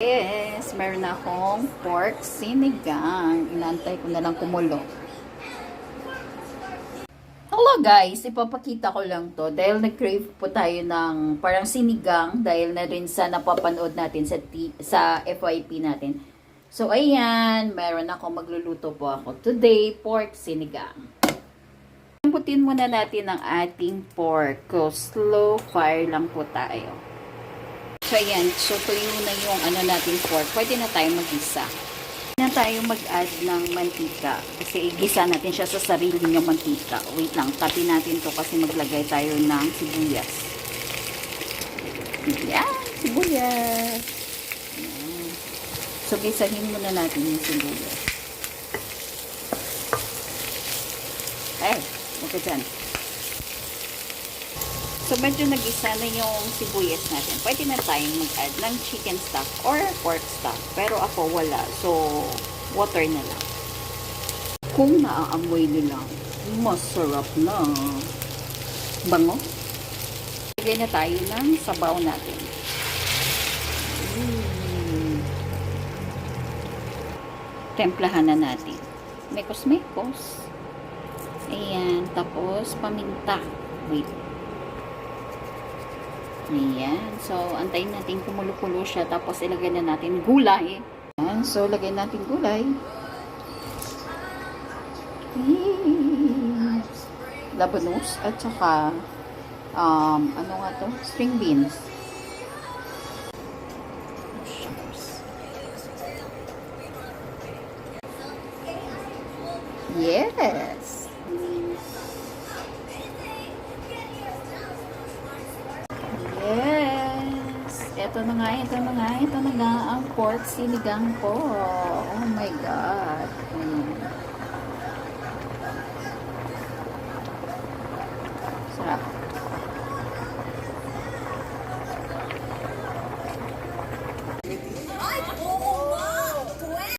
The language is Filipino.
Yes, meron akong pork sinigang. Inaantay ko na lang kumulo. Hello guys, ipapakita ko lang to dahil nag-crave po tayo ng parang sinigang dahil na rin sa napapanood natin sa FYP natin. So ayan, meron ako, magluluto po ako today, pork sinigang. Lambutin muna natin ang ating pork. Slow fire lang po tayo. So ayan, so tuloy muna yung natin pork. Pwede na tayo mag-isa. Na tayo mag-add ng mantika kasi igisa natin siya sa sarili niyang mantika. Wait lang, tabi natin to kasi maglagay tayo ng sibuyas. Yan, sibuyas. Yan. So gisahin muna natin yung sibuyas. Okay dyan. So medyo nag-isa na yung sibuyas natin. Pwede na tayong mag-add ng chicken stock or pork stock. Pero ako wala. So water na lang. Kung naaamoy nila, masarap na. Bango. Lagay na tayo ng sabaw natin. Templahan na natin. Mekos-mekos. Ayan. Tapos paminta. Wait. Ayan. So, antayin natin kumulo-kulo siya. Tapos, ilagay na natin gulay. Ayan. So, lagay natin gulay. Labanos. At saka, ano nga to? String beans. Yes. Yes. Ito na nga ang pork sinigang ko. Oh my God.